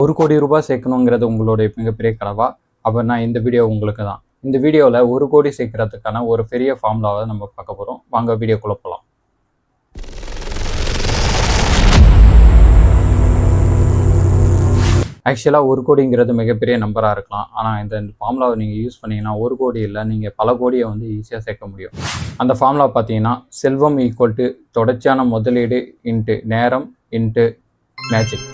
1 கோடி ரூபாய் சேர்க்கணுங்கிறது உங்களுடைய மிகப்பெரிய கனவா? அப்படின்னா இந்த வீடியோ உங்களுக்கு தான். இந்த வீடியோவில் 1 கோடி சேர்க்கறதுக்கான ஒரு பெரிய ஃபார்முலாவை நம்ம பார்க்க போகிறோம். வாங்க வீடியோக்குள்ள போகலாம். ஆக்சுவலாக 1 கோடிங்கிறது மிகப்பெரிய நம்பராக இருக்கலாம். ஆனால் இந்த ஃபார்முலாவை நீங்கள் யூஸ் பண்ணிங்கன்னா 1 கோடி இல்லை, நீங்கள் பல கோடியை வந்து ஈஸியாக சேர்க்க முடியும். அந்த ஃபார்முலா பார்த்தீங்கன்னா செல்வம் ஈக்குவல் டு தொடர்ச்சியான முதலீடு இன்ட்டு நேரம் இன்ட்டு மேஜிக்.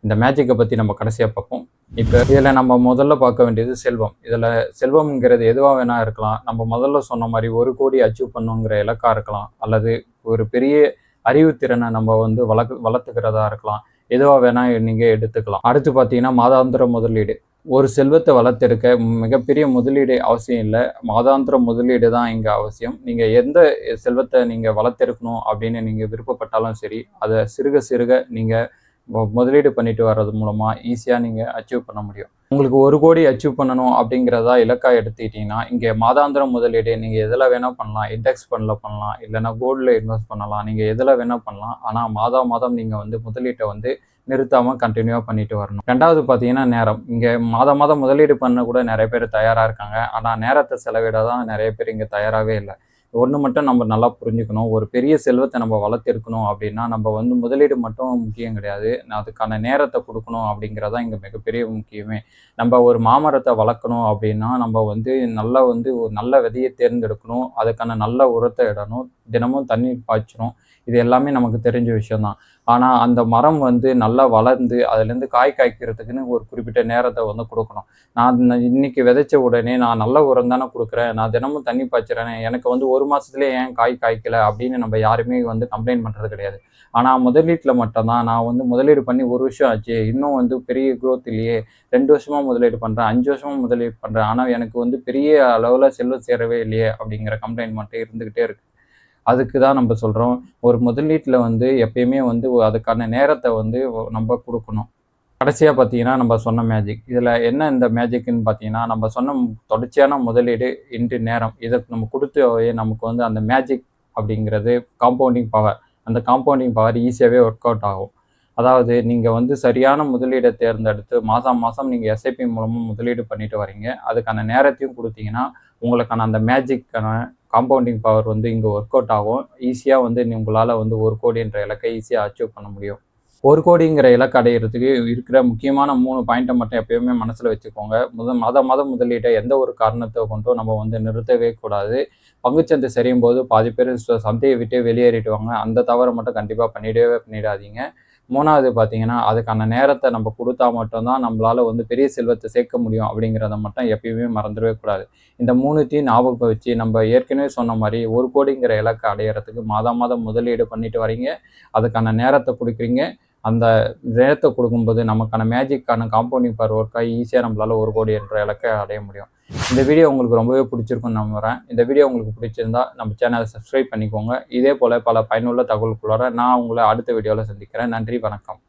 இந்த மேஜிக்கை பற்றி நம்ம கடைசியாக பார்ப்போம். இப்போ இதில் நம்ம முதல்ல பார்க்க வேண்டியது செல்வம். இதில் செல்வம்ங்கிறது எதுவாக வேணால் இருக்கலாம். நம்ம முதல்ல சொன்ன மாதிரி 1 கோடி அச்சீவ் பண்ணுங்கிற இலக்காக இருக்கலாம், அல்லது ஒரு பெரிய அறிவுத்திறனை நம்ம வந்து வளர்த்துக்கிறதா இருக்கலாம். எதுவாக வேணால் நீங்கள் எடுத்துக்கலாம். அடுத்து பார்த்தீங்கன்னா மாதாந்திர முதலீடு. ஒரு செல்வத்தை வளர்த்தெடுக்க மிகப்பெரிய முதலீடு அவசியம் இல்லை, மாதாந்திர முதலீடு தான் இங்கே அவசியம். நீங்கள் எந்த செல்வத்தை நீங்கள் வளர்த்தெடுக்கணும் அப்படின்னு நீங்கள் விருப்பப்பட்டாலும் சரி, அதை சிறுக சிறுக நீங்கள் முதலீடு பண்ணிட்டு வர்றது மூலமாக ஈஸியாக நீங்கள் அச்சீவ் பண்ண முடியும். உங்களுக்கு 1 கோடி அச்சீவ் பண்ணணும் அப்படிங்கிறதா இலக்காக எடுத்துக்கிட்டிங்கன்னா, இங்கே மாதாந்திர முதலீடு நீங்கள் எதில் வேணால் பண்ணலாம். இண்டெக்ஸ் ஃபண்டில் பண்ணலாம், இல்லைனா கோல்டில் இன்வெஸ்ட் பண்ணலாம், நீங்கள் எதில் வேணால் பண்ணலாம். ஆனால் மாதம் நீங்கள் வந்து முதலீட்டை வந்து நிறுத்தாமல் கண்டினியூவாக பண்ணிட்டு வரணும். ரெண்டாவது பார்த்தீங்கன்னா நேரம். இங்கே மாதம் முதலீடு பண்ண கூட நிறைய பேர் தயாராக இருக்காங்க, ஆனால் நேரத்தை செலவிட தான் நிறைய பேர் இங்கே தயாராகவே இல்லை. ஒன்று மட்டும் நம்ம நல்லா புரிஞ்சுக்கணும், ஒரு பெரிய செல்வத்தை நம்ம வளர்த்தெடுக்கணும் அப்படின்னா நம்ம வந்து முதலீடு மட்டும் முக்கியம் கிடையாது, அதுக்கான நேரத்தை கொடுக்கணும் அப்படிங்கிறதான் இங்கே மிகப்பெரிய முக்கியமே. நம்ம ஒரு மாமரத்தை வளர்க்கணும் அப்படின்னா நம்ம வந்து ஒரு நல்ல விதையை தேர்ந்தெடுக்கணும், அதுக்கான நல்ல உரத்தை இடணும், தினமும் தண்ணீர் பாய்ச்சணும். இது எல்லாமே நமக்கு தெரிஞ்ச விஷயம்தான். ஆனால் அந்த மரம் வந்து நல்லா வளர்ந்து அதுலேருந்து காய்க்கிறதுக்குன்னு ஒரு குறிப்பிட்ட நேரத்தை வந்து கொடுக்கணும். நான் இன்னைக்கு விதைச்ச உடனே நான் நல்ல உரம் தானே கொடுக்குறேன், நான் தினமும் தண்ணி பாய்ச்சுறேன், எனக்கு வந்து 1 மாதத்துலேயே ஏன் காய்க்கலை அப்படின்னு நம்ம யாருமே வந்து கம்ப்ளைண்ட் பண்ணுறது கிடையாது. ஆனால் முதலீட்டில் மட்டும்தான் நான் வந்து முதலீடு பண்ணி 1 வருஷம் ஆச்சு, இன்னும் வந்து பெரிய க்ரோத் இல்லையே, 2 வருஷமாக முதலீடு பண்ணுறேன், 5 வருஷமாக முதலீடு பண்ணுறேன், ஆனால் எனக்கு வந்து பெரிய அளவில் செல்வம் சேரவே இல்லையே அப்படிங்கிற கம்ப்ளைண்ட் மட்டும் இருந்துக்கிட்டே இருக்குது. அதுக்கு தான் நம்ம சொல்கிறோம், ஒரு முதலீட்டில் வந்து எப்பயுமே வந்து அதுக்கான நேரத்தை வந்து நம்ம கொடுக்கணும். கடைசியாக பார்த்தீங்கன்னா நம்ம சொன்ன மேஜிக். இதில் என்ன இந்த மேஜிக்னு பார்த்தீங்கன்னா, நம்ம சொன்ன தொடர்ச்சியான முதலீடு இன்ட்டு நேரம், இதை நம்ம கொடுத்து நமக்கு வந்து அந்த மேஜிக் அப்படிங்கிறது காம்பவுண்டிங் பவர். அந்த காம்பவுண்டிங் பவர் ஈஸியாகவே ஒர்க் அவுட் ஆகும். அதாவது நீங்கள் வந்து சரியான முதலீடை தேர்ந்தெடுத்து மாதம் நீங்கள் எஸ்ஐபி மூலமாக முதலீடு பண்ணிட்டு வரீங்க, அதுக்கான நேரத்தையும் கொடுத்தீங்கன்னா உங்களுக்கான அந்த மேஜிக்கான காம்பவுண்டிங் பவர் வந்து இங்கே ஒர்க் அவுட் ஆகும். ஈஸியாக வந்து உங்களால் வந்து 1 கோடின்ற இலக்கை ஈஸியாக அச்சீவ் பண்ண முடியும். 1 கோடிங்கிற இலக்கு அடைகிறதுக்கு இருக்கிற முக்கியமான 3 பாயிண்ட்டை மட்டும் எப்பயுமே மனசில் வச்சுக்கோங்க. முதலீட்டை எந்த ஒரு காரணத்தை கொண்டும் நம்ம வந்து நிறுத்தவே கூடாது. பங்குச்சந்தை சரியும் போது பாதி பேர் சந்தையை விட்டு வெளியேறிடுவாங்க. அந்த தவறை மட்டும் கண்டிப்பாக பண்ணிடாதீங்க. 3வது பார்த்தீங்கன்னா, அதுக்கான நேரத்தை நம்ம கொடுத்தா மட்டும்தான் நம்மளால் வந்து பெரிய செல்வத்தை சேர்க்க முடியும் அப்படிங்கிறத மட்டும் எப்பயுமே மறந்துடவே கூடாது. இந்த 3த்தையும் ஞாபகம் வச்சு நம்ம ஏற்கனவே சொன்ன மாதிரி 1 கோடிங்கிற இலக்கை அடையிறதுக்கு மாதம் முதலீடு பண்ணிட்டு வரீங்க, அதுக்கான நேரத்தை கொடுக்குறீங்க. அந்த நேரத்தை கொடுக்கும்போது நமக்கான மேஜிக்கான காம்பவுண்டிங் பவர் ஒர்க் ஆகி ஈஸியாக நம்மளால் 1 கோடி என்ற இலக்கை அடைய முடியும். இந்த வீடியோ உங்களுக்கு ரொம்பவே பிடிச்சிருக்குன்னு நம்புகிறேன். இந்த வீடியோ உங்களுக்கு பிடிச்சிருந்தா நம்ம சேனலை சப்ஸ்கிரைப் பண்ணிக்கோங்க. இதே போல் பல பயனுள்ள தகவல்களோட நான் உங்களை அடுத்த வீடியோவில் சந்திக்கிறேன். நன்றி, வணக்கம்.